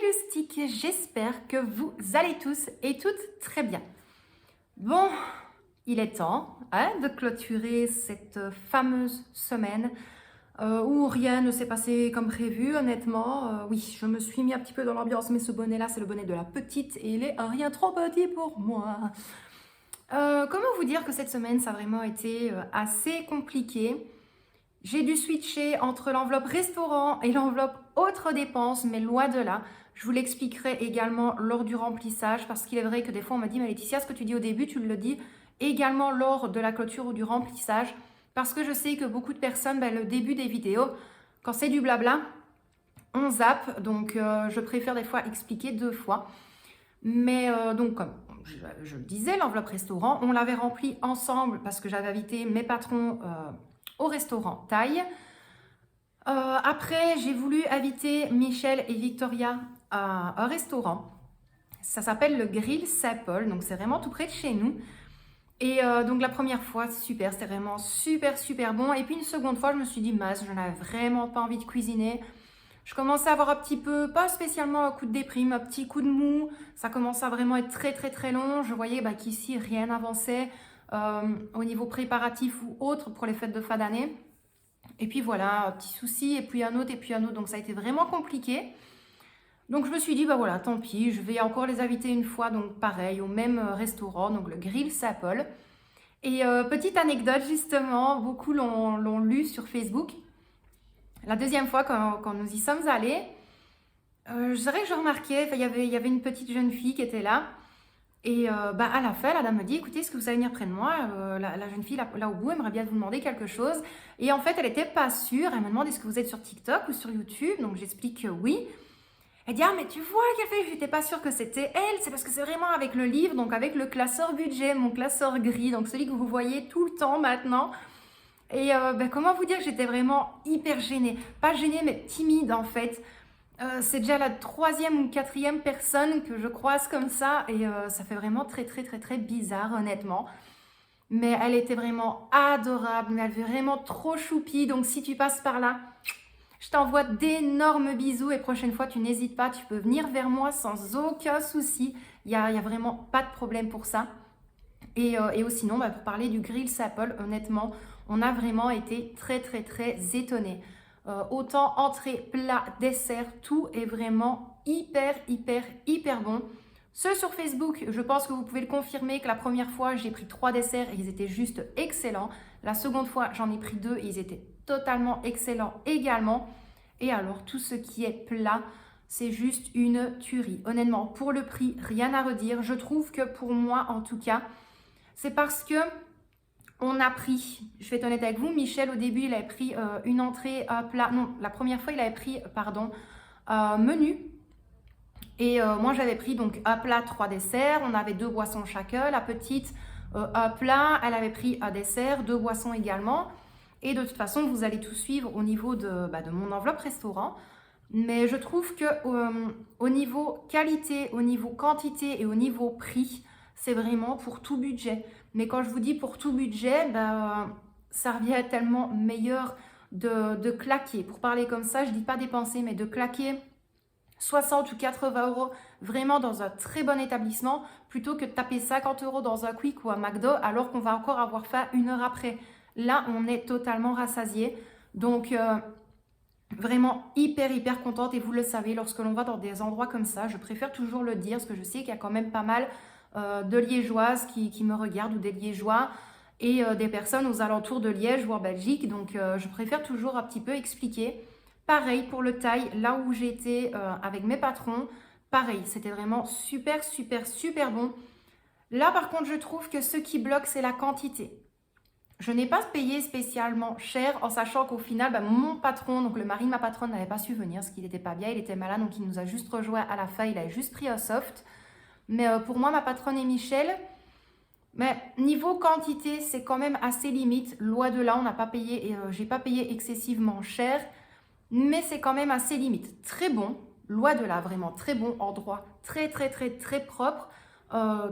Lustig, j'espère que vous allez tous et toutes très bien. Bon, il est temps de clôturer cette fameuse semaine où rien ne s'est passé comme prévu, honnêtement. Oui, je me suis mis un petit peu dans l'ambiance, mais ce bonnet-là, c'est le bonnet de la petite et il est rien trop petit pour moi. Comment vous dire que cette semaine, ça a vraiment été assez compliqué. J'ai dû switcher entre l'enveloppe restaurant et l'enveloppe autres dépenses, mais loin de là. Je vous l'expliquerai également lors du remplissage, parce qu'il est vrai que des fois on m'a dit, mais Laetitia, ce que tu dis au début, tu le dis également lors de la clôture ou du remplissage, parce que je sais que beaucoup de personnes, le début des vidéos, quand c'est du blabla, on zappe, donc je préfère des fois expliquer deux fois. Mais donc, comme je le disais, l'enveloppe restaurant, on l'avait remplie ensemble parce que j'avais invité mes patrons au restaurant Thaï. Après, j'ai voulu inviter Michel et Victoria à un restaurant. Ça s'appelle le Grill Saint-Paul, donc c'est vraiment tout près de chez nous. Et donc la première fois, super, c'était vraiment super bon. Et puis une seconde fois, je me suis dit, mince, je n'avais vraiment pas envie de cuisiner. Je commençais à avoir un petit peu, pas spécialement un coup de déprime, un petit coup de mou. Ça commençait à vraiment être très long. Je voyais qu'ici, rien n'avançait au niveau préparatif ou autre pour les fêtes de fin d'année. Et puis voilà, un petit souci, et puis un autre, et puis un autre. Donc ça a été vraiment compliqué. Donc je me suis dit, voilà, tant pis, je vais encore les inviter une fois, donc pareil, au même restaurant, donc le Grill Saint-Paul. Et petite anecdote, justement, beaucoup l'ont lu sur Facebook. La deuxième fois, quand nous y sommes allés, je dirais que je remarquais, il y avait une petite jeune fille qui était là. Et à la fin, la dame me dit, écoutez, est-ce que vous allez venir près de moi? La jeune fille, là au bout, aimerait bien vous demander quelque chose. Et en fait, elle n'était pas sûre. Elle me demande, est-ce que vous êtes sur TikTok ou sur YouTube? Donc, j'explique que oui. Elle dit, ah, mais tu vois, Café, je n'étais pas sûre que c'était elle. C'est parce que c'est vraiment avec le livre, donc avec le classeur budget, mon classeur gris, donc celui que vous voyez tout le temps maintenant. Et comment vous dire que j'étais vraiment hyper gênée. Pas gênée, mais timide, en fait. C'est déjà la troisième ou quatrième personne que je croise comme ça et ça fait vraiment très bizarre honnêtement. Mais elle était vraiment adorable, mais elle était vraiment trop choupie. Donc si tu passes par là, je t'envoie d'énormes bisous et prochaine fois tu n'hésites pas, tu peux venir vers moi sans aucun souci. Il y a vraiment pas de problème pour ça. Et sinon, pour parler du Grill Saint-Paul, honnêtement, on a vraiment été très étonnés. Autant entrée, plat, dessert, tout est vraiment hyper bon. Ceux sur Facebook, je pense que vous pouvez le confirmer que la première fois, j'ai pris 3 desserts et ils étaient juste excellents. La seconde fois, j'en ai pris 2 et ils étaient totalement excellents également. Et alors, tout ce qui est plat, c'est juste une tuerie. Honnêtement, pour le prix, rien à redire. Je trouve que pour moi, en tout cas, c'est parce que on a pris, je vais être honnête avec vous, Michel au début il avait pris une entrée, un plat, non, la première fois il avait pris, menu. Et moi j'avais pris donc un plat, 3 desserts, on avait 2 boissons chacun, la petite un plat, elle avait pris un dessert, 2 boissons également. Et de toute façon vous allez tout suivre au niveau de mon enveloppe restaurant. Mais je trouve que au niveau qualité, au niveau quantité et au niveau prix, c'est vraiment pour tout budget. Mais quand je vous dis pour tout budget, ça revient tellement meilleur de claquer. Pour parler comme ça, je ne dis pas dépenser, mais de claquer 60 ou 80 euros vraiment dans un très bon établissement plutôt que de taper 50 euros dans un Quick ou un McDo alors qu'on va encore avoir faim une heure après. Là, on est totalement rassasié. Donc, vraiment hyper contente et vous le savez, lorsque l'on va dans des endroits comme ça, je préfère toujours le dire parce que je sais qu'il y a quand même pas mal de Liégeoises qui me regardent ou des Liégeois et des personnes aux alentours de Liège ou en Belgique. Donc je préfère toujours un petit peu expliquer. Pareil pour le Thaï, là où j'étais avec mes patrons, pareil, c'était vraiment super bon. Là par contre, je trouve que ce qui bloque, c'est la quantité. Je n'ai pas payé spécialement cher en sachant qu'au final, mon patron, donc le mari de ma patronne, n'avait pas su venir parce qu'il n'était pas bien, il était malade, donc il nous a juste rejoint à la fin, il a juste pris un soft. Mais pour moi, ma patronne et Michel, niveau quantité, c'est quand même assez limite. Loin de là, on n'a pas payé, j'ai pas payé excessivement cher, mais c'est quand même assez limite. Très bon, loin de là, vraiment très bon, endroit très propre.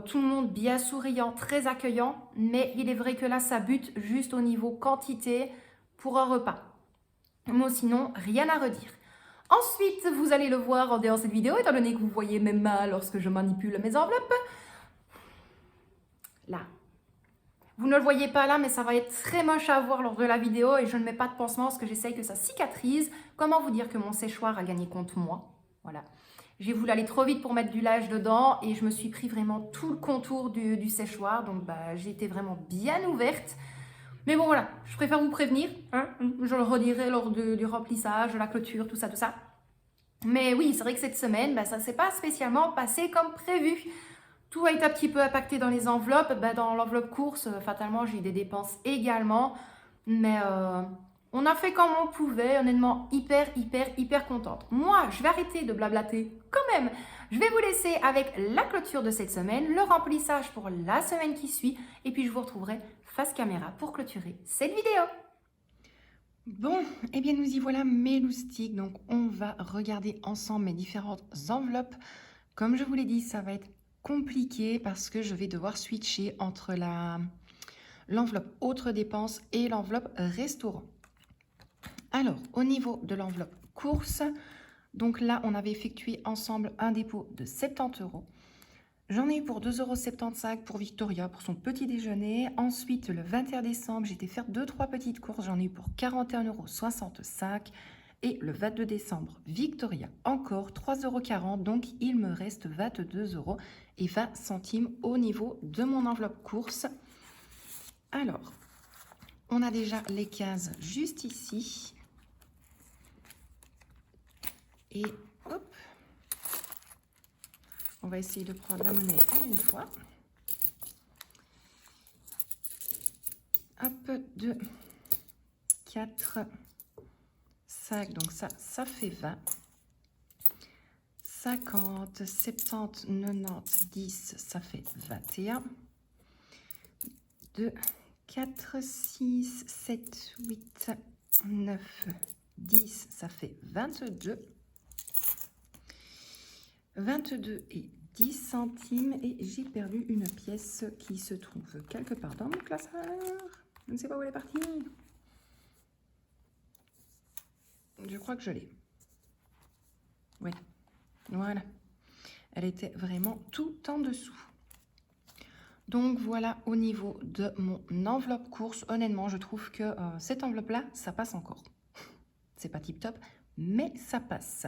Tout le monde bien souriant, très accueillant, mais il est vrai que là, ça bute juste au niveau quantité pour un repas. Moi, sinon, rien à redire. Ensuite, vous allez le voir en dehors de cette vidéo, étant donné que vous voyez mes mains lorsque je manipule mes enveloppes. Là. Vous ne le voyez pas là, mais ça va être très moche à voir lors de la vidéo et je ne mets pas de pansement parce que j'essaye que ça cicatrise. Comment vous dire que mon séchoir a gagné contre moi? Voilà. J'ai voulu aller trop vite pour mettre du lait dedans et je me suis pris vraiment tout le contour du séchoir. Donc, j'ai été vraiment bien ouverte. Mais bon, voilà, je préfère vous prévenir. Hein, je le redirai lors du remplissage, de la clôture, tout ça, tout ça. Mais oui, c'est vrai que cette semaine, ça ne s'est pas spécialement passé comme prévu. Tout a été un petit peu impacté dans les enveloppes. Dans l'enveloppe course, fatalement, j'ai eu des dépenses également. Mais on a fait comme on pouvait. Honnêtement, hyper contente. Moi, je vais arrêter de blablater quand même. Je vais vous laisser avec la clôture de cette semaine, le remplissage pour la semaine qui suit. Et puis, je vous retrouverai face caméra pour clôturer cette vidéo. Bon, eh bien, nous y voilà, mes loustiques. Donc, on va regarder ensemble mes différentes enveloppes. Comme je vous l'ai dit, ça va être compliqué parce que je vais devoir switcher entre l'enveloppe autres dépenses et l'enveloppe restaurant. Alors, au niveau de l'enveloppe course, donc là, on avait effectué ensemble un dépôt de 70 €. J'en ai eu pour 2,75 € pour Victoria, pour son petit déjeuner. Ensuite, le 21 décembre, j'ai été faire 2-3 petites courses. J'en ai eu pour 41,65 €. Et le 22 décembre, Victoria, encore 3,40 €. Donc, il me reste 22,20 € au niveau de mon enveloppe course. Alors, on a déjà les 15 juste ici. Et hop, on va essayer de prendre la monnaie en une fois. Hop, 2, 4, 5, donc ça fait 20. 50, 70, 90, 10, ça fait 21. 2, 4, 6, 7, 8, 9, 10, ça fait 22. 22 et 10 centimes et j'ai perdu une pièce qui se trouve quelque part dans mon classeur. Je ne sais pas où elle est partie. Je crois que je l'ai. Oui, voilà. Elle était vraiment tout en dessous. Donc voilà au niveau de mon enveloppe course. Honnêtement, je trouve que cette enveloppe-là, ça passe encore. C'est pas tip top, mais ça passe.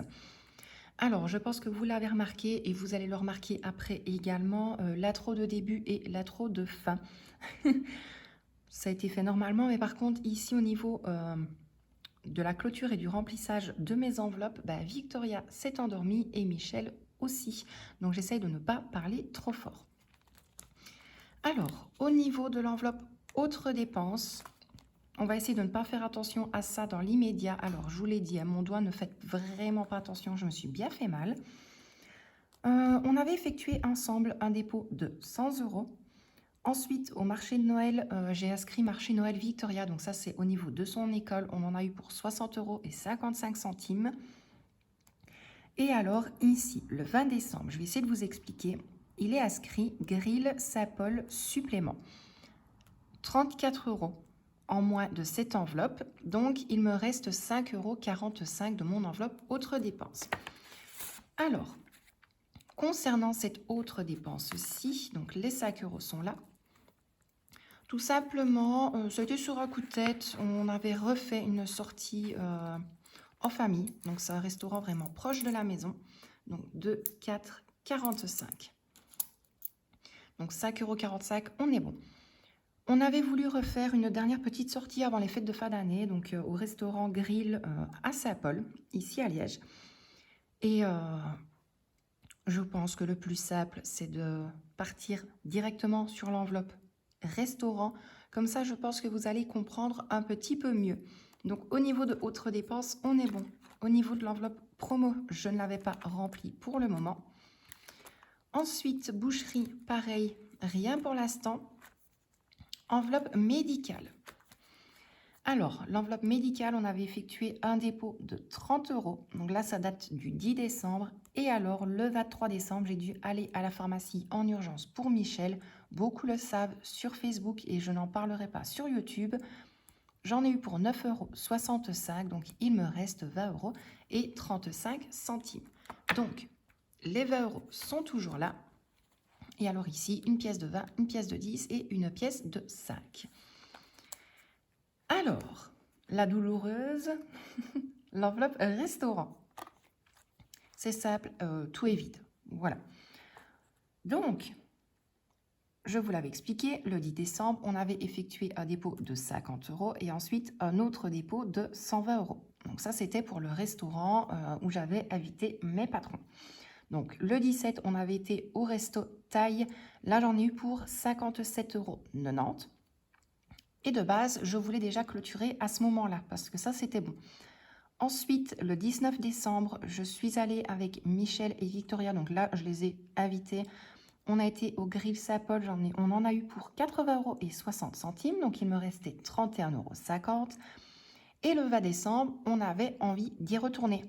Alors, je pense que vous l'avez remarqué et vous allez le remarquer après également, l'intro de début et l'intro de fin. Ça a été fait normalement, mais par contre, ici au niveau de la clôture et du remplissage de mes enveloppes, Victoria s'est endormie et Michel aussi. Donc, j'essaye de ne pas parler trop fort. Alors, au niveau de l'enveloppe autres dépenses, on va essayer de ne pas faire attention à ça dans l'immédiat. Alors, je vous l'ai dit, à mon doigt, ne faites vraiment pas attention, je me suis bien fait mal. On avait effectué ensemble un dépôt de 100 €. Ensuite, au marché de Noël, j'ai inscrit marché Noël Victoria. Donc ça, c'est au niveau de son école. On en a eu pour 60 € et 55 centimes. Et alors, ici, le 20 décembre, je vais essayer de vous expliquer. Il est inscrit Grill Saint-Paul supplément. 34 € en moins de cette enveloppe. Donc, il me reste 5,45 € de mon enveloppe autre dépense. Alors, concernant cette autre dépense-ci, donc les 5 € sont là. Tout simplement, ça a été sur un coup de tête. On avait refait une sortie en famille. Donc, c'est un restaurant vraiment proche de la maison. Donc, 2, 4, 45. Donc, 5,45 €, on est bon. On avait voulu refaire une dernière petite sortie avant les fêtes de fin d'année, donc au restaurant Grill à Saint-Paul, ici à Liège. Et je pense que le plus simple, c'est de partir directement sur l'enveloppe restaurant. Comme ça, je pense que vous allez comprendre un petit peu mieux. Donc, au niveau de autres dépenses, on est bon. Au niveau de l'enveloppe promo, je ne l'avais pas remplie pour le moment. Ensuite, boucherie, pareil, rien pour l'instant. Enveloppe médicale. Alors, l'enveloppe médicale, on avait effectué un dépôt de 30 €. Donc là, ça date du 10 décembre. Et alors, le 23 décembre, j'ai dû aller à la pharmacie en urgence pour Michel. Beaucoup le savent sur Facebook et je n'en parlerai pas sur YouTube. J'en ai eu pour 9,65 €, donc il me reste 20 € et 35 centimes. Donc, les 20 € sont toujours là. Et alors ici, une pièce de 20, une pièce de 10 et une pièce de 5. Alors, la douloureuse, l'enveloppe restaurant. C'est simple, tout est vide. Voilà. Donc, je vous l'avais expliqué, le 10 décembre, on avait effectué un dépôt de 50 € et ensuite un autre dépôt de 120 €. Donc ça, c'était pour le restaurant où j'avais invité mes patrons. Donc le 17, on avait été au resto Thaï. Là, j'en ai eu pour 57,90 €. Et de base, je voulais déjà clôturer à ce moment-là parce que ça, c'était bon. Ensuite, le 19 décembre, je suis allée avec Michel et Victoria. Donc là, je les ai invités. On a été au Grill Sapol, on en a eu pour 80,60 €, donc il me restait 31,50 €. Et le 20 décembre, on avait envie d'y retourner.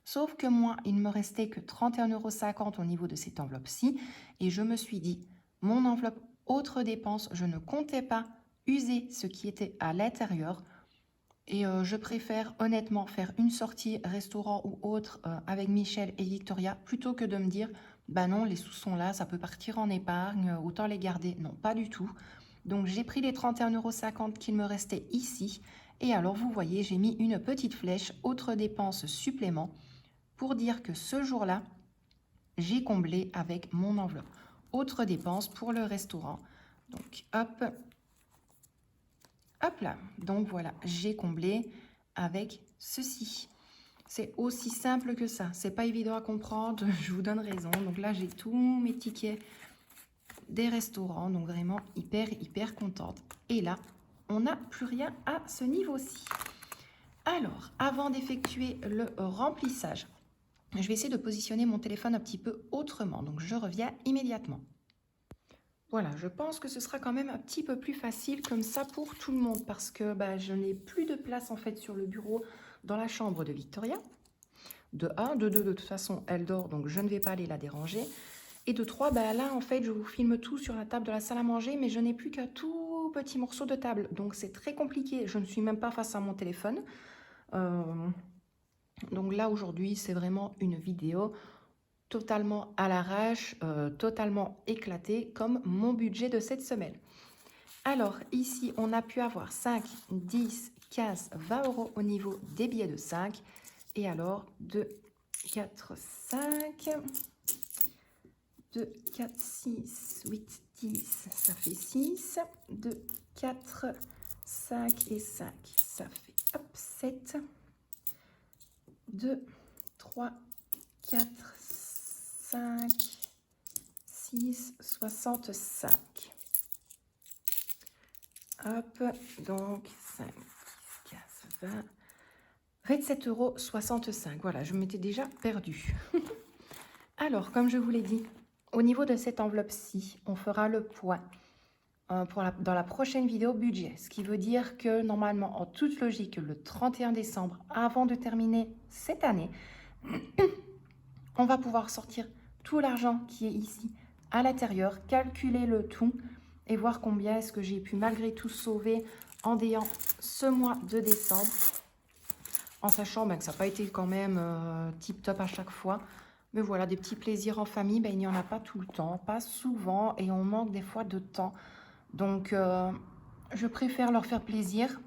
Sauf que moi, il ne me restait que 31,50 € au niveau de cette enveloppe-ci. Et je me suis dit, mon enveloppe autre dépense, je ne comptais pas user ce qui était à l'intérieur. Et je préfère honnêtement faire une sortie restaurant ou autre avec Michel et Victoria plutôt que de me dire bah non, les sous sont là, ça peut partir en épargne, autant les garder. Non, pas du tout. Donc j'ai pris les 31,50 € qu'il me restait ici. Et alors vous voyez, j'ai mis une petite flèche, autre dépense supplément, pour dire que ce jour-là, j'ai comblé avec mon enveloppe. Autre dépense pour le restaurant. Donc hop. Hop là, donc voilà, j'ai comblé avec ceci. C'est aussi simple que ça, c'est pas évident à comprendre, je vous donne raison. Donc là, j'ai tous mes tickets des restaurants, donc vraiment hyper contente. Et là, on n'a plus rien à ce niveau-ci. Alors, avant d'effectuer le remplissage, je vais essayer de positionner mon téléphone un petit peu autrement, donc je reviens immédiatement. Voilà, je pense que ce sera quand même un petit peu plus facile comme ça pour tout le monde parce que je n'ai plus de place en fait sur le bureau dans la chambre de Victoria. De 1, de 2, de toute façon, elle dort, donc je ne vais pas aller la déranger. Et de 3, là en fait, je vous filme tout sur la table de la salle à manger, mais je n'ai plus qu'un tout petit morceau de table. Donc c'est très compliqué, je ne suis même pas face à mon téléphone. Donc là, aujourd'hui, c'est vraiment une vidéo totalement à l'arrache, totalement éclaté comme mon budget de cette semaine. Alors ici, on a pu avoir 5, 10, 15, 20 € au niveau des billets de 5. Et alors 2, 4, 5, 2, 4, 6, 8, 10, ça fait 6. 2, 4, 5 et 5, ça fait 7. 2, 3, 4, 5, 6, 65. Hop, donc 5, 10, 15, 20, 27,65 €. Voilà, je m'étais déjà perdue. Alors, comme je vous l'ai dit, au niveau de cette enveloppe-ci, on fera le point dans la prochaine vidéo budget. Ce qui veut dire que normalement, en toute logique, le 31 décembre, avant de terminer cette année, on va pouvoir sortir tout l'argent qui est ici à l'intérieur, calculer le tout et voir combien est-ce que j'ai pu malgré tout sauver en ayant ce mois de décembre, en sachant que ça n'a pas été quand même tip top à chaque fois. Mais voilà, des petits plaisirs en famille, il n'y en a pas tout le temps, pas souvent, et on manque des fois de temps. Donc, je préfère leur faire plaisir.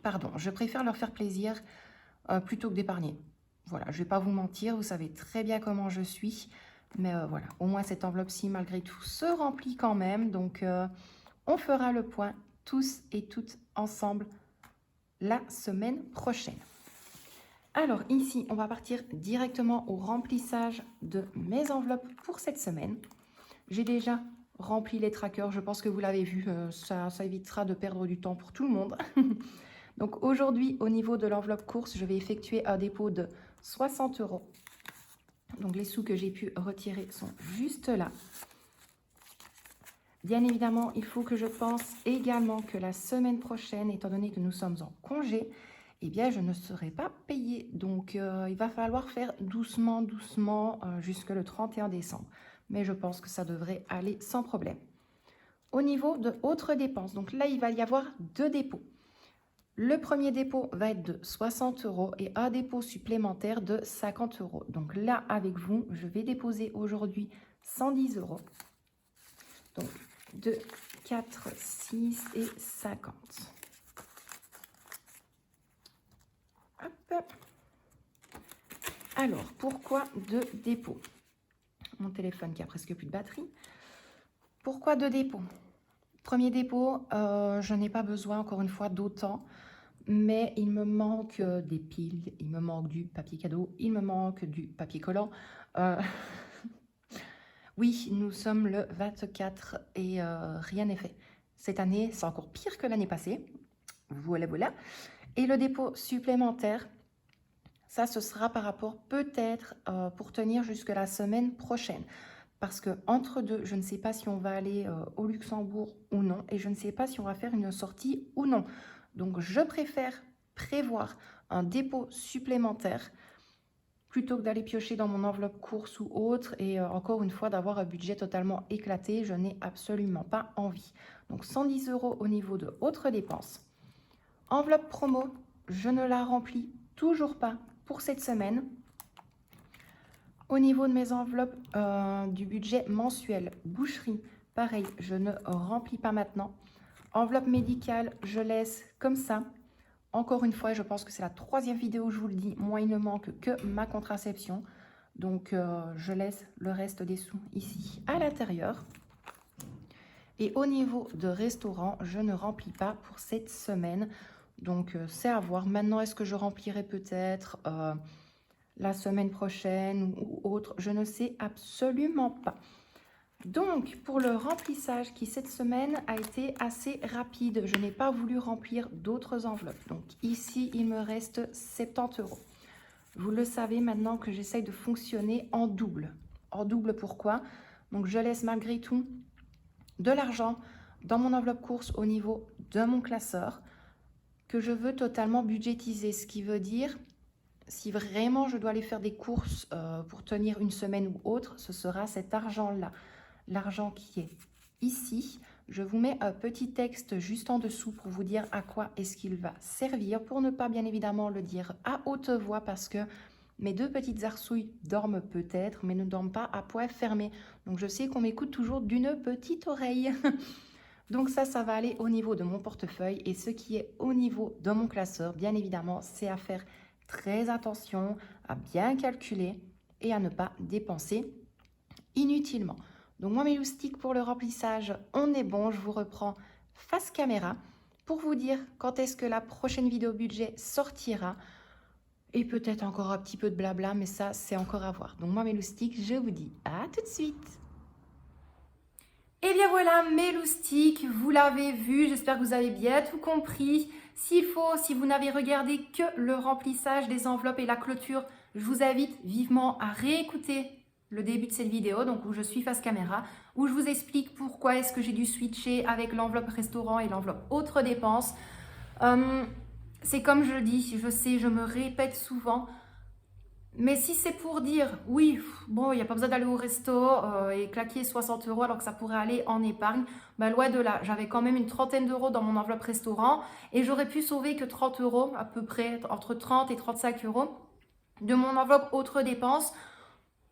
Pardon, je préfère leur faire plaisir plutôt que d'épargner. Voilà, je ne vais pas vous mentir, vous savez très bien comment je suis. Mais voilà, au moins cette enveloppe-ci, malgré tout, se remplit quand même. Donc, on fera le point tous et toutes ensemble la semaine prochaine. Alors ici, on va partir directement au remplissage de mes enveloppes pour cette semaine. J'ai déjà rempli les trackers, je pense que vous l'avez vu, ça évitera de perdre du temps pour tout le monde. Donc aujourd'hui, au niveau de l'enveloppe course, je vais effectuer un dépôt de 60 €. Donc les sous que j'ai pu retirer sont juste là. Bien évidemment, il faut que je pense également que la semaine prochaine, étant donné que nous sommes en congé, eh bien, je ne serai pas payée. Donc, il va falloir faire doucement jusque le 31 décembre. Mais je pense que ça devrait aller sans problème. Au niveau de autres dépenses, donc là, il va y avoir 2 dépôts. Le premier dépôt va être de 60 € et un dépôt supplémentaire de 50 €. Donc là, avec vous, je vais déposer aujourd'hui 110 €. Donc 2, 4, 6 et 50. Hop. Alors, pourquoi 2 dépôts? Mon téléphone qui a presque plus de batterie. Pourquoi 2 dépôts? Premier dépôt, je n'ai pas besoin, encore une fois, d'autant. Mais il me manque des piles, il me manque du papier cadeau, il me manque du papier collant. Oui, nous sommes le 24 et rien n'est fait. Cette année, c'est encore pire que l'année passée. Voilà, voilà. Et le dépôt supplémentaire, ça, ce sera par rapport peut-être pour tenir jusque la semaine prochaine. Parce que entre deux, je ne sais pas si on va aller au Luxembourg ou non. Et je ne sais pas si on va faire une sortie ou non. Donc, je préfère prévoir un dépôt supplémentaire plutôt que d'aller piocher dans mon enveloppe course ou autre. Et encore une fois, d'avoir un budget totalement éclaté. Je n'ai absolument pas envie. Donc, 110 € au niveau de autres dépenses. Enveloppe promo, je ne la remplis toujours pas pour cette semaine. Au niveau de mes enveloppes du budget mensuel, boucherie, pareil, je ne remplis pas maintenant. Enveloppe médicale, je laisse comme ça. Encore une fois, je pense que c'est la 3e vidéo où je vous le dis. Moi, il ne manque que ma contraception. Donc, je laisse le reste des sous ici à l'intérieur. Et au niveau de restaurant, je ne remplis pas pour cette semaine. Donc, c'est à voir. Maintenant, est-ce que je remplirai peut-être la semaine prochaine ou autre? Je ne sais absolument pas. Donc, pour le remplissage qui, cette semaine, a été assez rapide, je n'ai pas voulu remplir d'autres enveloppes. Donc, ici, il me reste 70 €. Vous le savez maintenant que j'essaye de fonctionner en double. En double, pourquoi? Donc, je laisse malgré tout de l'argent dans mon enveloppe course au niveau de mon classeur que je veux totalement budgétiser. Ce qui veut dire, si vraiment je dois aller faire des courses pour tenir une semaine ou autre, ce sera cet argent-là. L'argent qui est ici. Je vous mets un petit texte juste en dessous pour vous dire à quoi est-ce qu'il va servir, pour ne pas bien évidemment le dire à haute voix parce que mes 2 petites arsouilles dorment peut-être, mais ne dorment pas à poing fermé. Donc je sais qu'on m'écoute toujours d'une petite oreille. Donc ça va aller au niveau de mon portefeuille et ce qui est au niveau de mon classeur, bien évidemment, c'est à faire très attention, à bien calculer et à ne pas dépenser inutilement. Donc moi, mes loustiques pour le remplissage, on est bon. Je vous reprends face caméra pour vous dire quand est-ce que la prochaine vidéo budget sortira. Et peut-être encore un petit peu de blabla, mais ça, c'est encore à voir. Donc moi, mes loustiques, je vous dis à tout de suite. Et bien voilà, mes loustiques, vous l'avez vu. J'espère que vous avez bien tout compris. S'il faut, si vous n'avez regardé que le remplissage des enveloppes et la clôture, je vous invite vivement à réécouter le début de cette vidéo, donc où je suis face caméra, où je vous explique pourquoi est-ce que j'ai dû switcher avec l'enveloppe restaurant et l'enveloppe autres dépenses. C'est comme je dis, je sais, je me répète souvent, mais si c'est pour dire, oui, bon, il n'y a pas besoin d'aller au resto et claquer 60 € alors que ça pourrait aller en épargne, ben, loin de là. J'avais quand même une trentaine d'euros dans mon enveloppe restaurant et j'aurais pu sauver que 30 € à peu près, entre 30 et 35 € de mon enveloppe autres dépenses.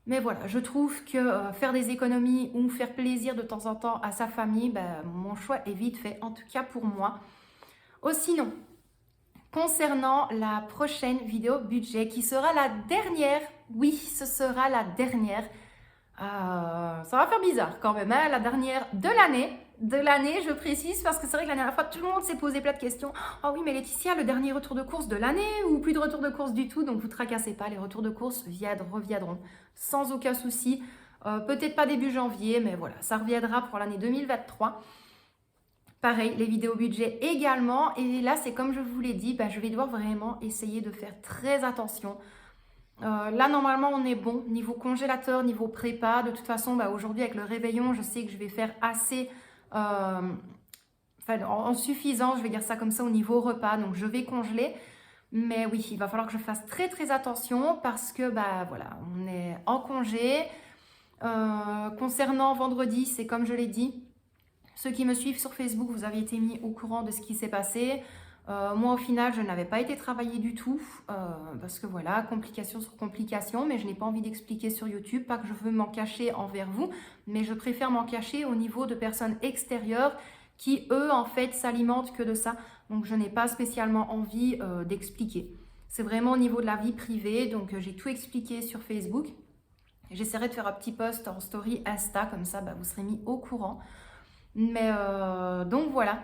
Mais voilà, je trouve que faire des économies ou faire plaisir de temps en temps à sa famille, ben, mon choix est vite fait, en tout cas pour moi. Oh, sinon, concernant la prochaine vidéo budget qui sera la dernière, oui, ce sera la dernière. Ça va faire bizarre quand même, hein, la dernière de l'année. De l'année, je précise, parce que c'est vrai que la dernière fois, tout le monde s'est posé plein de questions. « Ah oui, mais Laetitia, le dernier retour de course de l'année ou plus de retour de course du tout ?» Donc, vous ne tracassez pas, les retours de course reviendront sans aucun souci. Peut-être pas début janvier, mais voilà, ça reviendra pour l'année 2023. Pareil, les vidéos budget également. Et là, c'est comme je vous l'ai dit, je vais devoir vraiment essayer de faire très attention. Là, normalement, on est bon. Niveau congélateur, niveau prépa. De toute façon, aujourd'hui, avec le réveillon, je sais que je vais faire assez... en suffisant, je vais dire ça comme ça, au niveau repas. Donc, je vais congeler. Mais oui, il va falloir que je fasse très, très attention parce que, voilà, on est en congé. Concernant vendredi, c'est comme je l'ai dit. Ceux qui me suivent sur Facebook, vous avez été mis au courant de ce qui s'est passé. Moi, au final, je n'avais pas été travaillée du tout, parce que voilà, complication sur complication, mais je n'ai pas envie d'expliquer sur YouTube, pas que je veux m'en cacher envers vous, mais je préfère m'en cacher au niveau de personnes extérieures qui, eux, en fait, s'alimentent que de ça. Donc, je n'ai pas spécialement envie d'expliquer. C'est vraiment au niveau de la vie privée, donc j'ai tout expliqué sur Facebook. J'essaierai de faire un petit post en story Insta, comme ça, vous serez mis au courant. Mais donc voilà.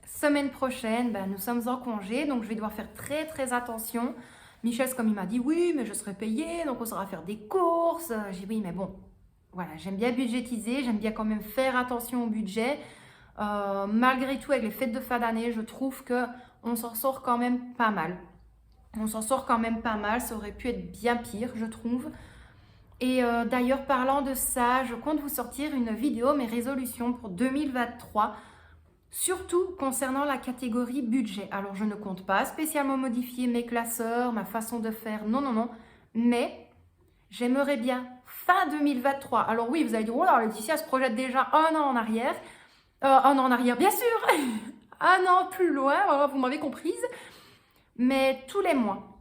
Semaine prochaine, nous sommes en congé, donc je vais devoir faire très très attention. Michel, comme il m'a dit, oui, mais je serai payée, donc on saura faire des courses. J'ai dit, oui, mais bon, voilà, j'aime bien budgétiser, j'aime bien quand même faire attention au budget. Malgré tout, avec les fêtes de fin d'année, je trouve que on s'en sort quand même pas mal. On s'en sort quand même pas mal, ça aurait pu être bien pire, je trouve. Et d'ailleurs, parlant de ça, je compte vous sortir une vidéo, mes résolutions pour 2023. Surtout concernant la catégorie budget. Alors, je ne compte pas spécialement modifier mes classeurs, ma façon de faire, non, non, non. Mais j'aimerais bien fin 2023. Alors oui, vous allez dire, oh là, Laetitia se projette déjà un an en arrière. Un an en arrière, bien sûr. Un an plus loin, voilà, vous m'avez comprise. Mais tous les mois,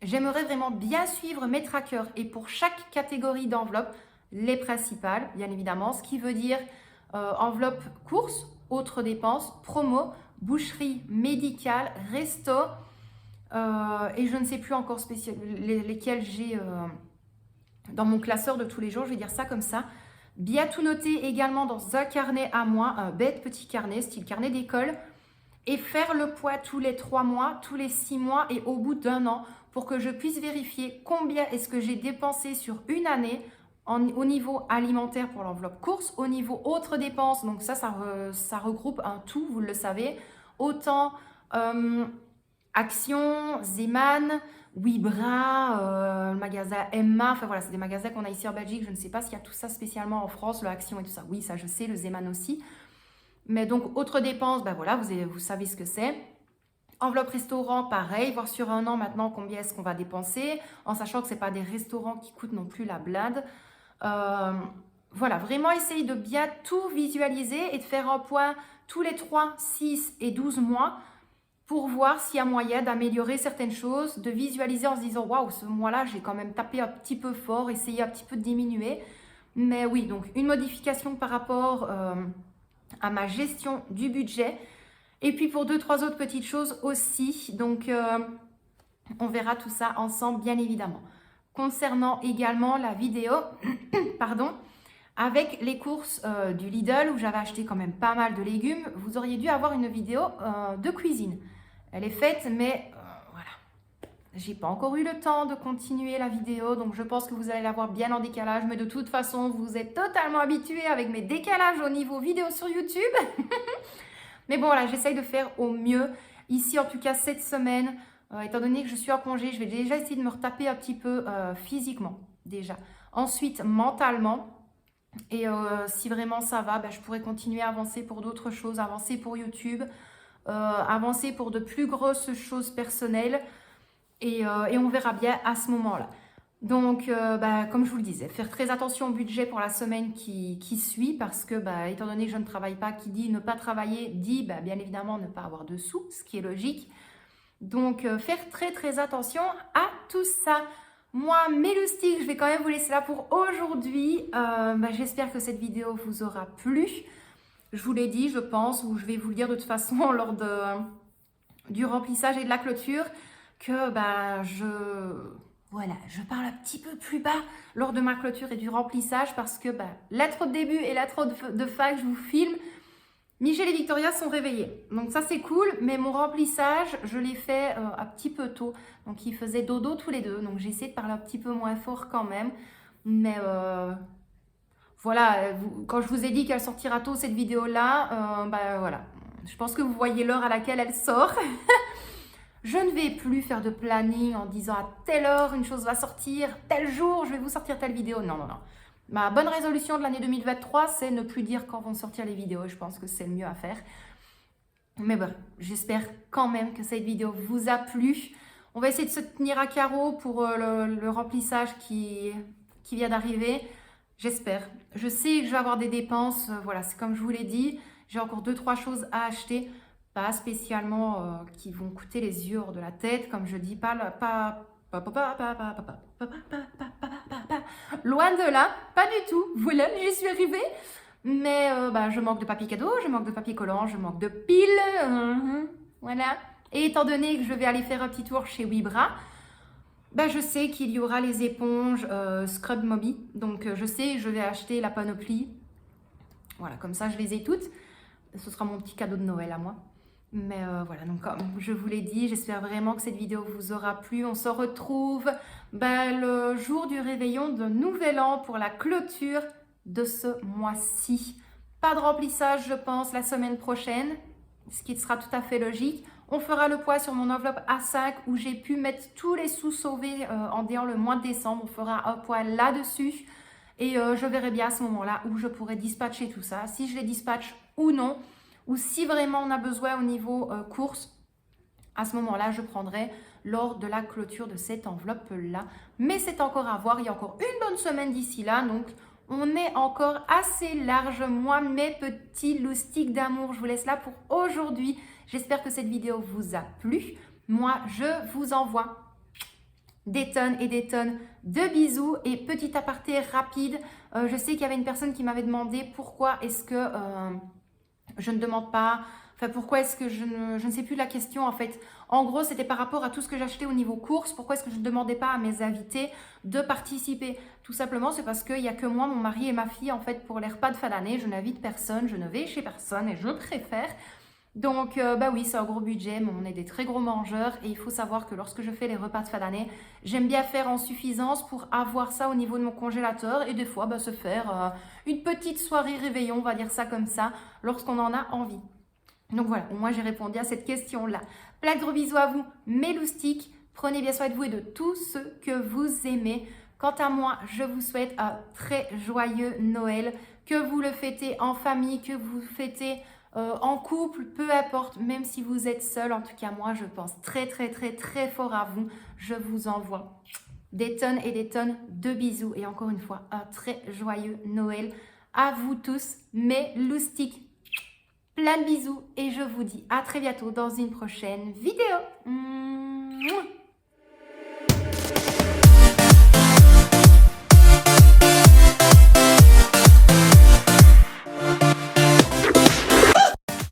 j'aimerais vraiment bien suivre mes trackers. Et pour chaque catégorie d'enveloppe, les principales, bien évidemment, ce qui veut dire enveloppe course, autres dépenses, promo, boucherie, médicale, resto, et je ne sais plus encore lesquels j'ai dans mon classeur de tous les jours, je vais dire ça comme ça. Bien tout noter également dans un carnet à moi, un bête petit carnet, style carnet d'école, et faire le poids tous les 3 mois, tous les 6 mois et au bout d'un an pour que je puisse vérifier combien est-ce que j'ai dépensé sur une année au niveau alimentaire pour l'enveloppe course, au niveau autres dépenses, donc ça regroupe un tout, vous le savez, autant Action, Zeman, Wibra, le magasin Emma, enfin voilà, c'est des magasins qu'on a ici en Belgique, je ne sais pas s'il y a tout ça spécialement en France, le Action et tout ça, oui, ça je sais, le Zeman aussi. Mais donc, autres dépenses, voilà, vous savez ce que c'est. Enveloppe restaurant, pareil, voir sur un an maintenant combien est-ce qu'on va dépenser, en sachant que ce n'est pas des restaurants qui coûtent non plus la blinde. Voilà, vraiment essayer de bien tout visualiser et de faire un point tous les 3, 6 et 12 mois pour voir s'il y a moyen d'améliorer certaines choses, de visualiser en se disant « Waouh, ce mois-là, j'ai quand même tapé un petit peu fort, essayé un petit peu de diminuer. » Mais oui, donc une modification par rapport à ma gestion du budget. Et puis pour 2-3 autres petites choses aussi. Donc on verra tout ça ensemble, bien évidemment. Concernant également la vidéo, pardon, avec les courses du Lidl où j'avais acheté quand même pas mal de légumes, vous auriez dû avoir une vidéo de cuisine. Elle est faite, mais voilà. J'ai pas encore eu le temps de continuer la vidéo, donc je pense que vous allez la voir bien en décalage. Mais de toute façon, vous êtes totalement habitués avec mes décalages au niveau vidéo sur YouTube. Mais bon, voilà, j'essaye de faire au mieux. Ici, en tout cas, cette semaine, étant donné que je suis en congé, je vais déjà essayer de me retaper un petit peu physiquement, déjà. Ensuite, mentalement. Et si vraiment ça va, je pourrais continuer à avancer pour d'autres choses, avancer pour YouTube, avancer pour de plus grosses choses personnelles. Et on verra bien à ce moment-là. Donc, comme je vous le disais, faire très attention au budget pour la semaine qui suit parce que, étant donné que je ne travaille pas, qui dit ne pas travailler, dit bien évidemment ne pas avoir de sous, ce qui est logique. Donc, faire très très attention à tout ça. Moi, mes loustiques, je vais quand même vous laisser là pour aujourd'hui. J'espère que cette vidéo vous aura plu. Je vous l'ai dit, je pense, ou je vais vous le dire de toute façon lors du remplissage et de la clôture, que je parle un petit peu plus bas lors de ma clôture et du remplissage parce que l'intro de début et l'intro de fin que je vous filme, Michel et Victoria sont réveillés. Donc ça c'est cool, mais mon remplissage, je l'ai fait un petit peu tôt. Donc ils faisaient dodo tous les deux. Donc j'ai essayé de parler un petit peu moins fort quand même. Mais voilà, quand je vous ai dit qu'elle sortira tôt cette vidéo-là, voilà. Je pense que vous voyez l'heure à laquelle elle sort. Je ne vais plus faire de planning en disant à telle heure une chose va sortir, tel jour je vais vous sortir telle vidéo. Non, non, non. Ma bonne résolution de l'année 2023, c'est ne plus dire quand vont sortir les vidéos. Je pense que c'est le mieux à faire. Mais bon, j'espère quand même que cette vidéo vous a plu. On va essayer de se tenir à carreau pour le remplissage qui vient d'arriver. J'espère. Je sais que je vais avoir des dépenses. Voilà, c'est comme je vous l'ai dit. J'ai encore 2-3 choses à acheter. pas spécialement qui vont coûter les yeux hors de la tête, comme je dis, loin de là, pas du tout. Voilà, j'y suis arrivée. Mais je manque de papier cadeau, je manque de papier collant, je manque de piles. Voilà. Et étant donné que je vais aller faire un petit tour chez Wibra, je sais qu'il y aura les éponges Scrub Mobi. Donc je sais, je vais acheter la panoplie. Voilà, comme ça je les ai toutes. Ce sera mon petit cadeau de Noël à moi. Mais voilà, donc comme je vous l'ai dit, j'espère vraiment que cette vidéo vous aura plu. On se retrouve le jour du réveillon de Nouvel An pour la clôture de ce mois-ci. Pas de remplissage, je pense, la semaine prochaine, ce qui sera tout à fait logique. On fera le poids sur mon enveloppe A5 où j'ai pu mettre tous les sous sauvés en déant le mois de décembre. On fera un poids là-dessus et je verrai bien à ce moment-là où je pourrai dispatcher tout ça, si je les dispatche ou non, ou si vraiment on a besoin au niveau course. À ce moment-là, je prendrai lors de la clôture de cette enveloppe-là. Mais c'est encore à voir, il y a encore une bonne semaine d'ici là, donc on est encore assez large. Moi, mes petits loustiques d'amour, je vous laisse là pour aujourd'hui. J'espère que cette vidéo vous a plu. Moi, je vous envoie des tonnes et des tonnes de bisous. Et petit aparté rapide, je sais qu'il y avait une personne qui m'avait demandé pourquoi est-ce que je ne demande pas... Enfin, pourquoi est-ce que je ne sais plus la question en fait. En gros, c'était par rapport à tout ce que j'achetais au niveau course. Pourquoi est-ce que je ne demandais pas à mes invités de participer? Tout simplement, c'est parce qu'il n'y a que moi, mon mari et ma fille en fait pour les repas de fin d'année. Je n'invite personne, je ne vais chez personne et je préfère. Donc, oui, c'est un gros budget, mais on est des très gros mangeurs et il faut savoir que lorsque je fais les repas de fin d'année, j'aime bien faire en suffisance pour avoir ça au niveau de mon congélateur et des fois se faire une petite soirée réveillon, on va dire ça comme ça, lorsqu'on en a envie. Donc voilà, au moins j'ai répondu à cette question-là. Plein de gros bisous à vous, mes loustiques. Prenez bien soin de vous et de tous ceux que vous aimez. Quant à moi, je vous souhaite un très joyeux Noël. Que vous le fêtez en famille, que vous fêtez en couple, peu importe, même si vous êtes seul. En tout cas, moi, je pense très, très, très, très fort à vous. Je vous envoie des tonnes et des tonnes de bisous. Et encore une fois, un très joyeux Noël à vous tous, mes loustiques. Plein de bisous et je vous dis à très bientôt dans une prochaine vidéo. Mouah.